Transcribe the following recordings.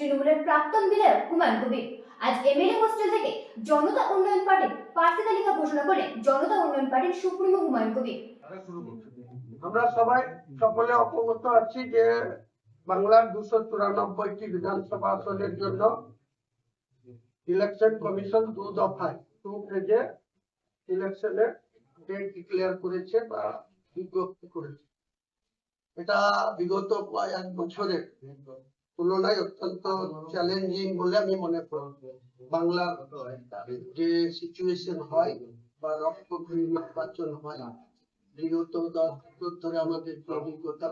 তৃণমূলের প্রাক্তন বিধায়ক হুমায়ুন কবির। আজ এমএলএ হোস্টেল থেকে জনতা উন্নয়ন পার্টির প্রার্থী তালিকা ঘোষণা করে জনতা উন্নয়ন পার্টির সুপ্রিমো হুমায়ুন কবির। আমরা সবাই সকলে অবগত আছি যে বাংলার 294টি বিধানসভা আসনের জন্য ইলেকশন কমিশন 2 দফায় 2 ফেজে ইলেকশনের ডেট ডিক্লেয়ার করেছে বা বিজ্ঞপ্তি করেছে। এটা বিগত প্রায় 1 বছরের তুলনায় অত্যন্ত চ্যালেঞ্জিং বলে আমি মনে করি। বাংলার যে সিচুয়েশন হয় বা রক্তক্ষয়ী নির্বাচন হয় বিগত 10 বছর ধরে আমাদের অভিজ্ঞতা,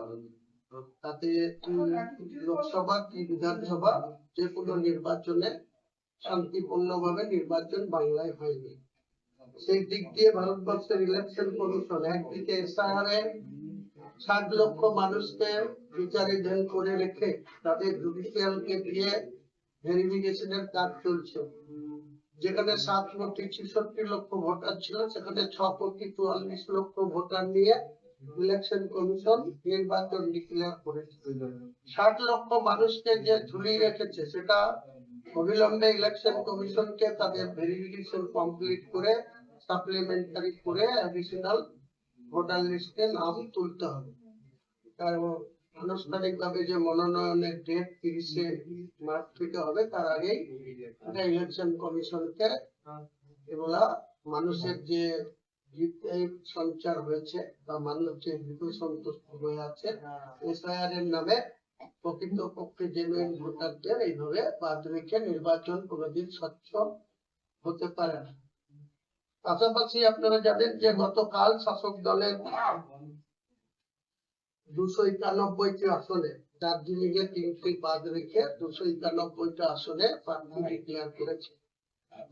তাতে লোকসভা কি বিধানসভা যে কোনো নির্বাচনে শান্তিপূর্ণভাবে নির্বাচন বাংলায় হয়নি। সেই দিক দিয়ে ভারতবর্ষের ইলেকশন কমিশন একদিকে এসআইআর 60 লক্ষ মানুষকে বিচারাধীন করে রেখে তাদের জুডিশিয়ালকে দিয়ে ভেরিফিকেশনের কাজ চলছে। যেখানে 7 কোটি 66 লক্ষ ভোটার ছিল সেখানে 6 কোটি 44 লক্ষ ভোটার নিয়ে ইলেকশন কমিশন নির্বাচন ডিক্লেয়ার করেছিল। 60 লক্ষ মানুষকে যে ঝুলিয়ে রেখেছে সেটা অবিলম্বে ইলেকশন কমিশনকে তাদের ভেরিফিকেশন কমপ্লিট করে সাপ্লিমেন্টারি করে অ্যাডিশনাল ভোটার লিস্টে নাম তুলতে হবে। কারণ আনুষ্ঠানিকভাবে যে মনোনয়নের ডেট 30শে মার্চ থেকে হবে তার আগেই এটা ইলেকশন কমিশনকে এগুলা মানুষের যে সঞ্চার হয়েছে বা মানুষ যে বিপুল সন্তুষ্ট হয়ে আছে এসআইআর এর নামে প্রকৃতপক্ষে জেনুইন ভোটারদের এইভাবে বাদ রেখে নির্বাচন কোনোদিন স্বচ্ছ হতে পারে না। পাশাপাশি আপনারা জানেন যে গতকাল শাসক দলের 291টি আসনে দার্জিলিং এ 3টি বাদ রেখে 291টা আসনে প্রার্থী ডিক্লেয়ার করেছে।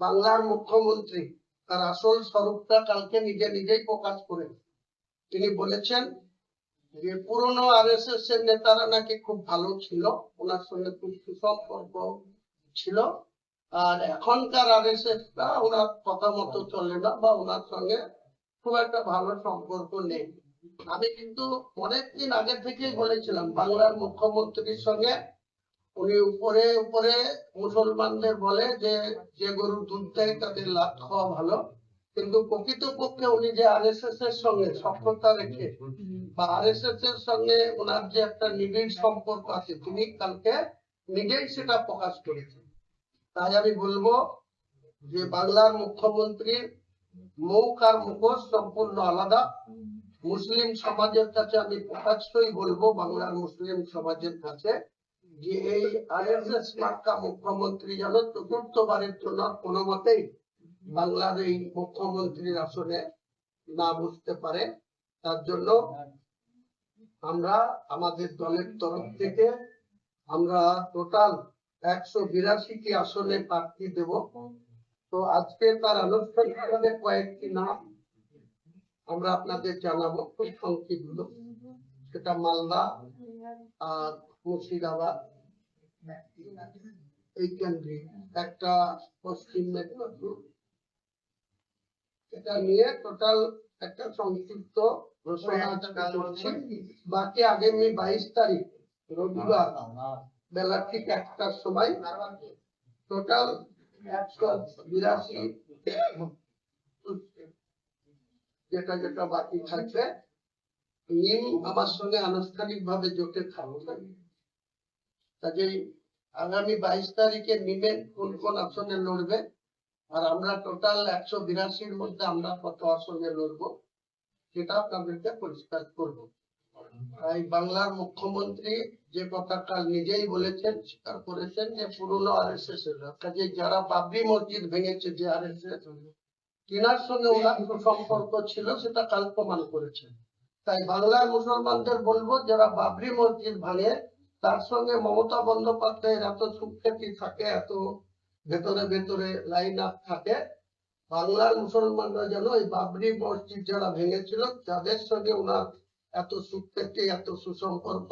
বাংলার মুখ্যমন্ত্রী তার আসল স্বরূপটা কালকে নিজেই প্রকাশ করেন। তিনি বলেছেন যে পুরনো আরএসএস এর নেতারা নাকি খুব ভালো ছিল, ওনার সঙ্গে খুব সুসম্পর্ক ছিল, আর এখনকার আরএসএস টা ওনার কথা মতো চলে না বা ওনার সঙ্গে খুব একটা ভালো সম্পর্ক নেই। আমি কিন্তু অনেকদিন আগে থেকেই বলেছিলাম বাংলার মুখ্যমন্ত্রীর সঙ্গে উনি উপরে উপরে মুসলমানদের বলে যে গরুর দুধ দেয় তাদের লাত খাওয়া ভালো, কিন্তু প্রকৃতপক্ষে উনি যে আরএসএস এর সঙ্গে সখ্যতা রেখে বা আরএসএস এর সঙ্গে ওনার যে একটা নিবিড় সম্পর্ক আছে তিনি কালকে নিজেই সেটা প্রকাশ করেছেন। তাই আমি বলবো যে বাংলার মুখ্যমন্ত্রীর মুখ আর মুখোশ সম্পূর্ণ আলাদা। মুসলিম সমাজের কাছে আমি প্রকাশ্যই বলবো, বাংলার মুসলিম সমাজের কাছে, যে এই আরএসএস মার্কা মুখ্যমন্ত্রী যেন চতুর্থবারের জন্য কোনো মতেই বাংলার এই মুখ্যমন্ত্রীর আসনে না বসতে পারে। তার জন্য আমরা আমাদের দলের তরফ থেকে আমরা টোটাল 182টি আসনে প্রার্থী দেব। তো আজকে তার আনুষ্ঠানিকভাবে কয়েকটি নাম আমরা আপনাদের জানাবো খুব সংক্ষিপ্ত। সেটা মালদা আর মুর্শিদাবাদ, এই কেন্দ্রে একটা পশ্চিম মেদিনীপুর, এটা নিয়ে টোটাল একটা সংক্ষিপ্ত ঘোষণা করছি। বাকি আগামী 22 তারিখ রবিবার বেলা ঠিক 1টার সময় টোটাল 182 যেটা বাকি থাকবে নিম আমার সঙ্গে আনুষ্ঠানিক ভাবে জোটে থাকবে। কাজেই আগামী 22 তারিখে নিমে কোন কোন আসনে লড়বে আর আমরা টোটাল 182-র মধ্যে আমরা কত আসনে লড়বো সেটা আপনাদেরকে পরিষ্কার করবো। তাই বাংলার মুখ্যমন্ত্রী যে কথাটা নিজেই বলেছেন, স্বীকার করেছেন যে পুরনো আরএসএস এর কাজে যারা বাবরি মসজিদ ভেঙেছে যে আরএসএস তিনার সঙ্গে ওনার সম্পর্ক ছিল সেটা কাল প্রমাণ করেছেন। তাই বাংলার মুসলমানদের বলবো যারা বাবরি মসজিদ ভাঙে তার সঙ্গে মমতা বন্দ্যোপাধ্যায়ের এত সুখ্যাতি থাকে, এত ভেতরে ভেতরে লাইন আপ থাকে, বাংলার মুসলমানরা যেন এই বাবরি মসজিদ যারা ভেঙেছিল যাদের সঙ্গে ওনার এত সুখ্যাতি এত সুসম্পর্ক,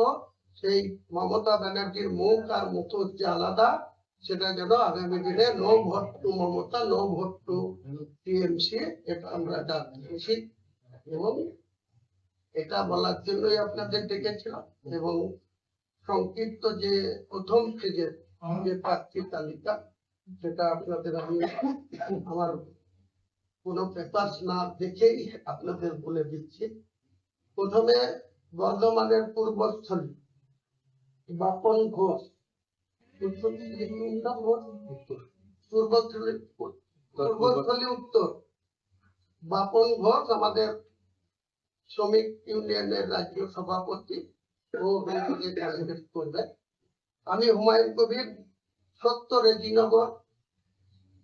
সেই মমতা ব্যানার্জির মুখ আর মুখোশ যে আলাদা সেটা যেন আগামী দিনে no vote to Mamata, no vote to TMC, এটা আমরা ডাকছি এবং এটা বলার জন্যই আপনাদের ডেকেছিলাম। এবং সংক্ষিপ্ত যে প্রথম ফেজের যে প্রার্থী তালিকা সেটা আপনাদের আমি আমার কোনো পেপার না দেখেই আপনাদের বলে দিচ্ছি। প্রথমে বর্ধমানের পূর্বস্থলী বাপন ঘোষ, পূর্বস্থলী উত্তর বাপন ঘোষ আমাদের শ্রমিক ইউনিয়নের রাজ্য সভাপতি ও ক্যান্ডিডেট করবে। আমি হুমায়ুন কবির 70 রেজিনগর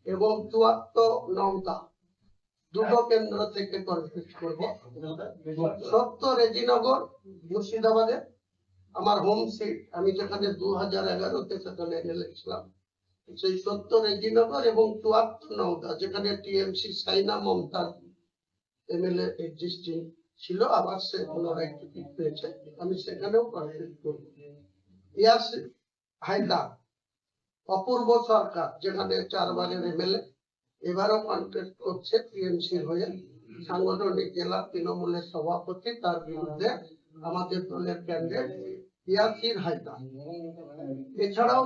এবং 74 নওদা দুটো কেন্দ্র থেকে কনটেস্ট করবো। 70 রেজিনগর মুর্শিদাবাদে আমার হোম সিট, আমি যেখানে 2011-তে সেখানে এলেছিলাম। সেই 70 রেজিনগর এবং 74 নওদা যেখানে TMC Saina Mumtaz MLA existing ছিল, আবার সে পুনরায় টিকিট পেয়েছে, আমি সেখানেও কনটেস্ট করব। ইয়াসির হায়দার, অপূর্ব সরকার যেখানে 4 বারের এমএলএ, এবারও কন্টেস্ট করছে টিএমসির হয়ে, সাংগঠনিক জেলা তৃণমূলের সভাপতি, তার বিরুদ্ধে আমাদের দলের ক্যান্ডিডেট ইয়াসির হায়দার। এছাড়াও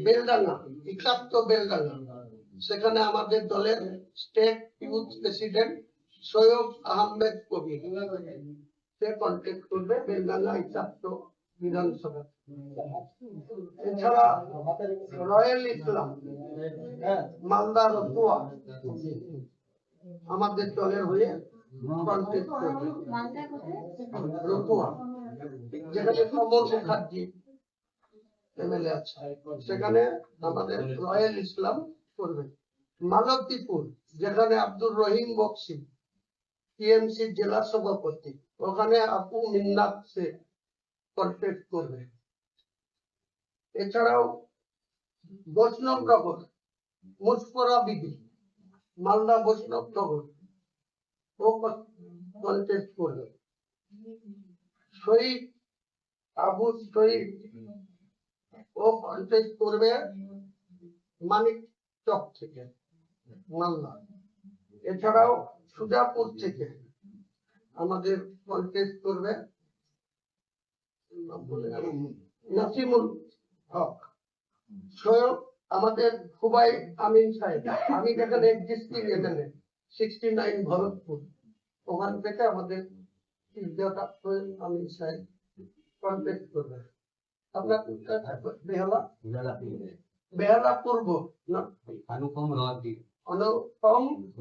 বেলডাঙ্গা, 71 বেলডাঙ্গা, সেখানে আমাদের দলের state youth president Syed Ahmed Kabir, সে কন্টেস্ট করবে বেলডাঙ্গা 71 বিধানসভা। এছাড়া রয়েল ইসলাম মালদা রতুয়া আমাদের দলের হয়ে কন্টেস্ট করবে। রতুয়া যেখানে কমল মুখার্জি এমএলএ আছে, সেখানে আমাদের রয়েল ইসলাম করবে। মালতীপুর যেখানে আব্দুর রহিম বক্সি টিএমসি জেলা সভাপতি, ওখানে আপু মিন্নাত সে কন্টেস্ট করবে। এছাড়াও বৈষ্ণবনগর মুশফরা বিবি, মালদা বৈষ্ণবনগর, ও কন্টেস্ট করবে। শহীদ আবু শহীদ, ও কন্টেস্ট করবে মানিক চক থেকে মালদা। এছাড়াও সুজাপুর থেকে আমাদের কন্টেস্ট করবে নাসিমুল হক। সৈয়দ আমাদের খুবাই আমিন সাহেব, আমি যেখানে এক্সিস্টিং এমএলএ 69 ভরতপুর, ওখান থেকে আমাদের আমিন সাহেব কন্টেস্ট করবে। আপনার বেহালা বেহালা পূর্ব অনুপম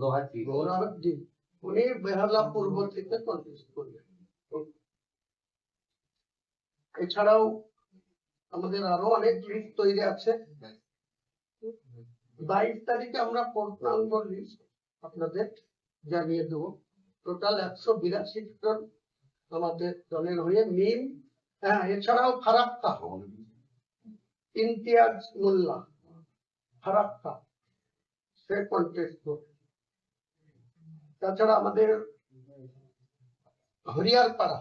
রোহাতজি, উনি বেহালা পূর্ব থেকে কন্টেস্ট করবেন। এছাড়াও আমাদের আরো অনেক লিস্ট তৈরি আছে। 22 তারিখে আমরা পূর্ণাঙ্গ লিস্ট আপনাদের জানিয়ে দেবো। টোটাল 182 জন আমাদের দলের হয়ে মিম, হ্যাঁ, এছাড়াও ফারাক্কা ইমতিয়াজ মোল্লা, ফারাক্কা সে কন্টেস্ট করবে। তাছাড়া আমাদের হরিয়ারপাড়া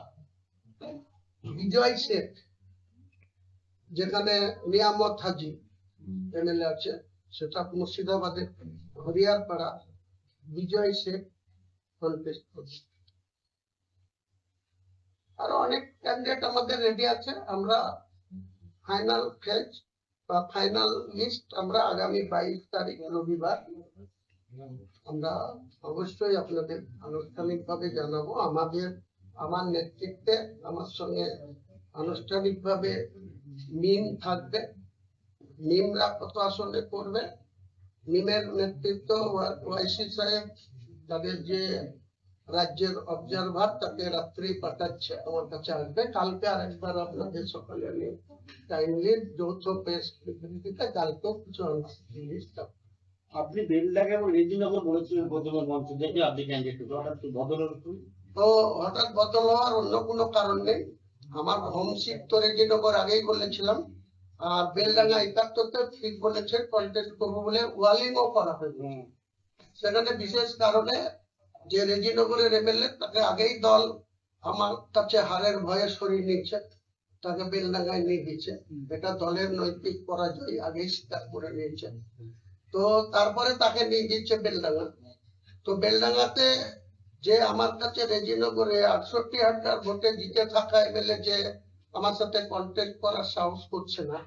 বিজয় শেখ, যেখানে নিয়ামত হাজি এমএলএ আছে, সেটা মুর্শিদাবাদের হরিয়ারপাড়া বিজয় শেখ কন্টেস্ট করবে। আরো অনেক ক্যান্ডিডেট আমাদের রেডি আছে। আমরা ফাইনাল ফেজ বা ফাইনাল লিস্ট আমরা আগামী 22 তারিখ রবিবার আমরা অবশ্যই আপনাদের আনুষ্ঠানিকভাবে জানাবো। আমার নেতৃত্বে আমার সঙ্গে আনুষ্ঠানিকভাবে মিম থাকবে। মিমরা কত আসনে করবে, মিমের নেতৃত্ব ওয়াইসি সাহেব, তাদের যে রাজ্যের অবজারভার, তাকে রাত্রি পাঠাচ্ছে, আমার কাছে আসবে। কালকে আরেকবার আপনাদের সকালে আমি টাইমলি যৌথ প্রেস বিবৃতিতে কালকেও কিছু লিস্ট। আপনি বেলডাঙ্গা এবং রেজিনগর বলেছিলেন বর্তমান মঞ্চ থেকে আপনি ক্যান্ডিডেট, হঠাৎ বদল হলো? তো হঠাৎ বদল হওয়ার অন্য কোনো কারণ নেই। আমার হোম সিট তো রেজিনগর আগেই বলেছিলাম, আর বেলডাঙ্গা 71-তে ঠিক বলেছে কন্টেস্ট করবো বলে ওয়ালিংও করা হয়েছে। সেখানে বিশেষ কারণে যে রেজিনগরের এমএলএ, তাকে আগেই দল আমার কাছে হারের ভয়ে সরিয়ে নিচ্ছে, তাকে বেলডাঙ্গায় নিয়ে দিচ্ছে। এটা দলের নৈতিক পরাজয় আগেই স্বীকার করে নিয়েছে। তো তারপরে তাকে নিয়ে দিচ্ছে বেলডাঙ্গা। তো বেলডাঙ্গাতে যে আমার কাছে রেজিনগরে 68,000 ভোটে জিতে থাকা এমএলএ যে আমার সাথে কন্টেস্ট করার সাহস করছে না,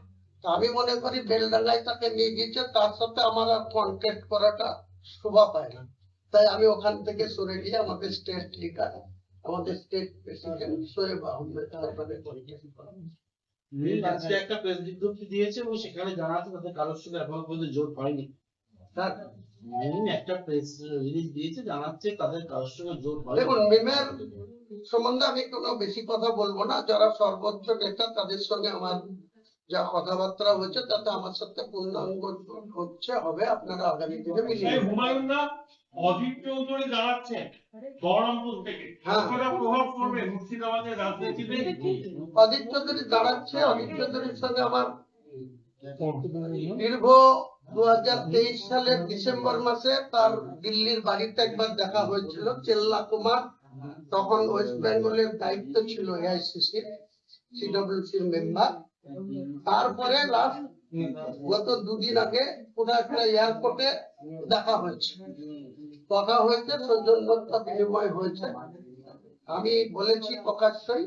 আমি মনে করি বেলডাঙ্গায় তাকে নিয়ে গিয়েছে, তার সাথে আমার আর কন্ট্যাক্ট করাটা শোভা পায় না, তাই আমি ওখান থেকে সরে গিয়ে আমাদের স্টেট লিডার, আমাদের স্টেট প্রেসিডেন্ট শোয়েব আহমেদ সরকারের contact করলাম। আজকে একটা প্রেস বিজ্ঞপ্তি দিয়েছে এবং সেখানে জানা আছে তাদের কারোর সঙ্গে এখনো পর্যন্ত জোট হয়নি। তার একটা প্রেস রিলিজ দিয়েছে, জানাচ্ছে তাদের কারোর সঙ্গে জোট হয়নি। দেখুন, মিমের সম্বন্ধে আমি কোনো বেশি কথা বলবো না, যারা সর্বোচ্চ নেতা তাদের সঙ্গে আমার যা কথাবার্তা হয়েছে তাতে আমার সাথে পূর্ণাঙ্গ হচ্ছে হবে, আপনারা আগামী দিনে মিলিয়ে এই নেবেন। হুমায়ুনরা অজিত চৌধুরী দাঁড়াচ্ছেন বহরমপুর থেকে, হ্যাঁ। কতটা প্রভাব পড়বে মুর্শিদাবাদের রাজনীতিতে? অজিত চৌধুরী দাঁড়াচ্ছে, অজিত চৌধুরীর সঙ্গে আমার দীর্ঘ 2023 সালের ডিসেম্বর মাসে তার দিল্লির বাড়িতে একবার দেখা হয়েছিল। চেল্লা কুমার তখন ওয়েস্ট বেঙ্গলের দায়িত্ব ছিল এআইসিসি সিডব্লিউসির মেম্বার। তারপরে লাস্ট গত দুদিন আগে কোথাও একটা এয়ারপোর্টে দেখা হয়েছে, কথা হয়েছে, সৌজন্যতা বিনিময় হয়েছে। আমি বলেছি প্রকাশ্যই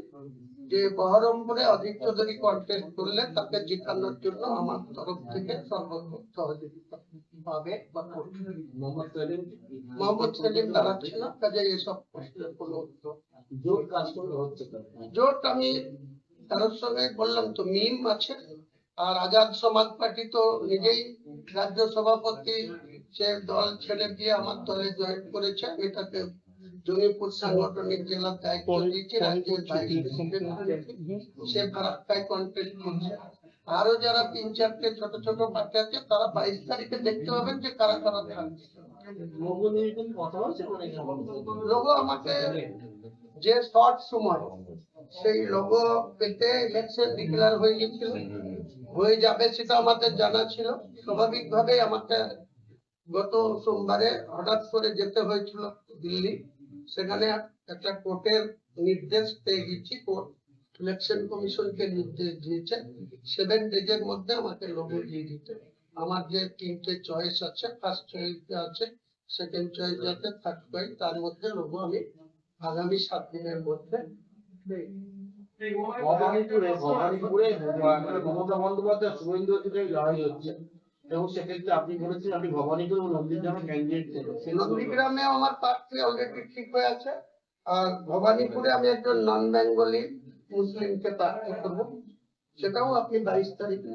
যে বহরমপুরে অজিত চৌধুরী কন্টেস্ট করলে তাকে জেতানোর জন্য আমার তরফ থেকে সর্বোচ্চ সহযোগিতা পাবে বা করবে। মোহাম্মদ সেলিম দাঁড়াচ্ছে না, কাজে এসব প্রশ্নের কোনো উত্তর। জোট কাজ করলে হচ্ছে না। জোট আমি কারোর সঙ্গে বললাম তো, মিম আছে, আর আজাদ সমাজ পার্টি তো নিজেই রাজ্য সভাপতি, সে দল ছেড়ে দিয়ে আমার দলে জয়েন করেছে। আমি তাকে জঙ্গিপুর সাংগঠনিক জেলার দায়িত্ব দিয়েছি, রাজ্যের ভাইস প্রেসিডেন্ট করেছি। সে ফারাক্কায় কন্টেস্ট করছে। আরো যারা 3-4টে ছোট ছোট পার্টি আছে তারা 22 তারিখে দেখতে পাবেন যে কারা কারা থাকছে। লোগো আমাকে যে শর্ট সময় সেই লোগো পেতে ইলেকশন ডিক্লেয়ার হয়ে গেছিল, হয়ে যাবে সেটা আমাদের জানা ছিল। স্বাভাবিকভাবে আমাকে গত সোমবারে হঠাৎ করে যেতে হয়েছিল দিল্লি, সেখানে একটা কোর্টের নির্দেশ পেয়ে গেছি। কোর্ট ইলেকশন কমিশনকে নির্দেশ দিয়েছে 7 ডেজের মধ্যে আমাকে লোগো দিয়ে দিতে। আমার যে 3টে চয়েস আছে, ফার্স্ট চয়েস আছে, সেকেন্ড চয়েস যাতে, থার্ড চয়েস, তার মধ্যে লোগো আমি আগামী 7 দিনের মধ্যে ভবানীপুরে মমতা বন্দ্যোপাধ্যায় শুভেন্দু অধিকারী লড়াই হচ্ছে এবং সেক্ষেত্রে আপনি বলেছেন আপনি ভবানীপুর এবং নন্দীগ্রামে ক্যান্ডিডেট করবেন। নন্দীগ্রামে আমার প্রার্থী অলরেডি ঠিক হয়ে আছে, আর ভবানীপুরে আমি একজন নন বেঙ্গলি মুসলিমকে প্রার্থী করবো, সেটাও আপনি 22 তারিখে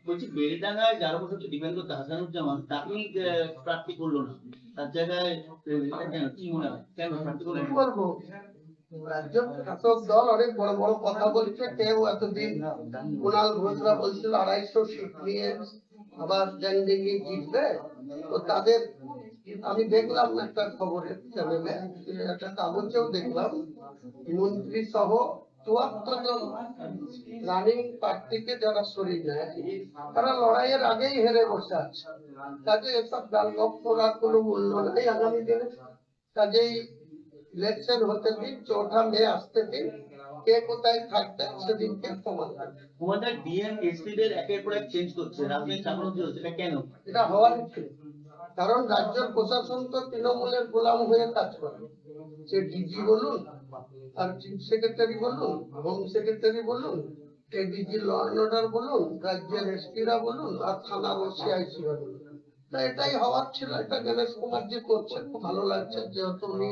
বলছি বেলডাঙ্গায় যার উপর ডিপেন্ড করতে হাসানুজ্জামান তাকে প্রার্থী করলো না, তার জায়গায় কেন কি মনে হয় কেন প্রার্থী করলো কি না? বলবো, রাজ্য শাসক দল অনেক বড় বড় কথা বলছে। কেউ এতদিন কুণাল ঘোষরা বলছিল 250 সিট নিয়ে আবার জ্যাংডিঙ্গি জিতবে, তো তাদের আমি দেখলাম একটা খবরের চ্যানেলে, একটা কাগজেও দেখলাম, মন্ত্রী সহ 74 জন রানিং প্রার্থীকে যারা সরিয়ে নেয় তারা লড়াইয়ের আগেই হেরে বসে আছে। কাজে এসব গালগপ্প করার কোনো মূল্য নাই আগামী দিনে। কাজেই ইলেকশন হতে দিন, 4 মে আসতে দিন, কে কোথায় থাকবে সেদিনকে প্রমাণ করবে। তোমাদের ডিএম এসপিদের একের পর এক চেঞ্জ করছে, রাজনৈতিক চাকরি চলছে, এটা কেন? এটা হওয়ার ছিল, কারণ রাজ্যের প্রশাসন তো তৃণমূলের গোলাম হয়ে কাজ করে। সে ডিজি বলুন, আর চিফ সেক্রেটারি বলুন, হোম সেক্রেটারি বলুন, এডিজি ল অ্যান্ড অর্ডার বলুন, রাজ্যের এসপিরা বলুন, আর থানার ওসিআইসি বলুন। তা এটাই হওয়ার ছিল। এটা গণেশ কুমার জি করছেন, খুব ভালো লাগছে, যেহেতু উনি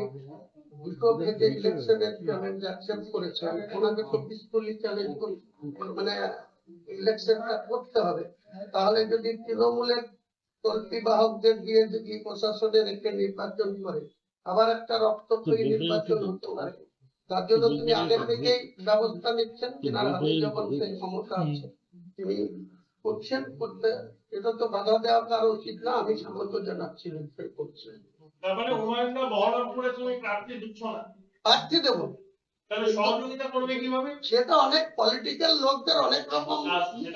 দুটো ভেজে ইলেকশনের চ্যালেঞ্জ অ্যাকসেপ্ট করেছেন। ওনাকে তো পিসফুলি চ্যালেঞ্জ মানে ইলেকশনটা করতে হবে। তাহলে যদি তৃণমূলের তল্পি বাহকদের দিয়ে যদি প্রশাসনে রেখে নির্বাচন করে, আবার একটা রক্তক্ষয়ী নির্বাচন হতে পারে। তার জন্য তিনি আগে থেকেই ব্যবস্থা নিচ্ছেন, তিনার হাতে যখন সেই ক্ষমতা আছে তিনি করছেন, করতে এটা তো বাধা দেওয়া কারো উচিত না। আমি স্বাগত জানাচ্ছি করছেন। তার মানে হুমায়ুনরা বহরমপুরে তুমি প্রার্থী দিচ্ছ না, প্রার্থী দেবো, তাহলে সহযোগিতা করবে কিভাবে? সেটা অনেক পলিটিক্যাল লোকদের অনেক রকম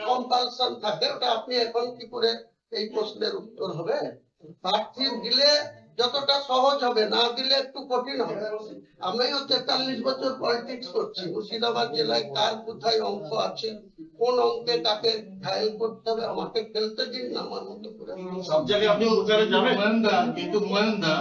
কম্পালশন থাকে, ওটা আপনি এখন কি করে এই প্রশ্নের উত্তর হবে। প্রার্থী দিলে যতটা সহজ হবে, না দিলে একটু কঠিন হবে। আমিও 43 বছর পলিটিক্স করছি। মুর্শিদাবাদ জেলায় কার কোথায় অঙ্ক আছে, কোন অঙ্কে কাকে ঘায়ল করতে হবে, আমাকে খেলতে দিন না আমার মতো করে। সব জায়গায় আপনি প্রচারে যাবেন? কিন্তু হুমায়ুনদা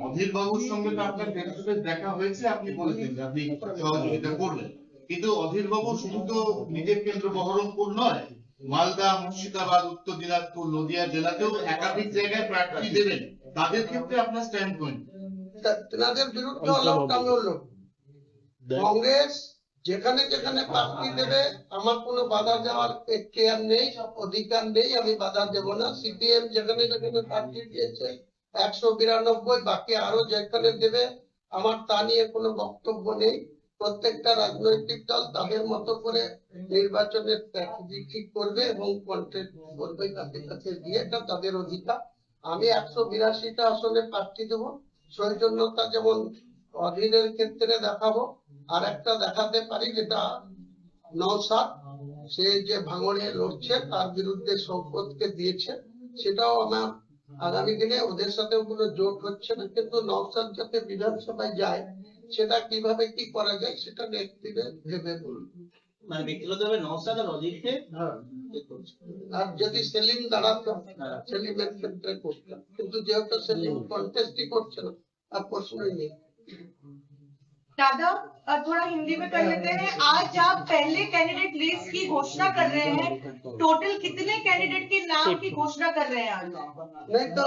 অধীর বাবুর সঙ্গে তো আপনার ফেস টু ফেস দেখা হয়েছে, আপনি বলেছেন যে আপনি সহযোগিতা করবেন, কিন্তু অধীরবাবু শুধু তো নিজের কেন্দ্র বহরমপুর নয়, মালদা, মুর্শিদাবাদ, উত্তর দিনাজপুর, নদিয়া জেলাতেও একাধিক জায়গায় প্রার্থী দেবেন। তাদের ক্ষেত্রে আপনার স্ট্যান্ড পয়েন্ট। তেনাদের বিরুদ্ধে অলআউট আমি হলো কংগ্রেস যেখানে যেখানে প্রার্থী দেবে আমার কোনো বাধা দেওয়ার কেয়ার নেই, অধিকার নেই, আমি বাধা দেব না। সিপিএম যেখানে যেখানে প্রার্থী দিয়েছে 192, বাকি আরো যেখানে দেবে আমার তা নিয়ে কোনো বক্তব্য নেই। প্রত্যেকটা রাজনৈতিক দল তাদের মতো করে নির্বাচনের স্ট্র্যাটেজি ঠিক করবে এবং কন্টেস্ট করবে কাছে কাছে দিয়ে, এটা তাদের অধিকার। আমি 182টা আসনে প্রার্থী দেবো। সৌজন্যতা যেমন অধীনের ক্ষেত্রে দেখাবো, আর একটা দেখাতে পারি যেটা নওশাদ, সে যে ভাঙড়ে লড়ছে তার বিরুদ্ধে শওকতকে দিয়েছে, সেটাও আমার আগামী দিনে ওদের সাথেও কোনো জোট হচ্ছে না, কিন্তু নওশাদ যাতে বিধানসভায় যায় সেটা কিভাবে কি করা যায় সেটা নেক্সট দিনে ভেবে বলবো। মানে ব্যক্তিগতভাবে নওশাদ আর অজিতকে হ্যাঁ, এ করছে। আর যদি সেলিম দাঁড়াতো সেলিমের ক্ষেত্রে করতাম, কিন্তু যেহেতু সেলিম কন্টেস্টই করছে না আর প্রশ্নই নেই। दादा थोड़ा हिंदी में कर लेते हैं। आज आप पहले कैंडिडेट लिस्ट की घोषणा कर रहे हैं, टोटल कितने कैंडिडेट के नाम की घोषणा कर रहे हैं आज? नहीं तो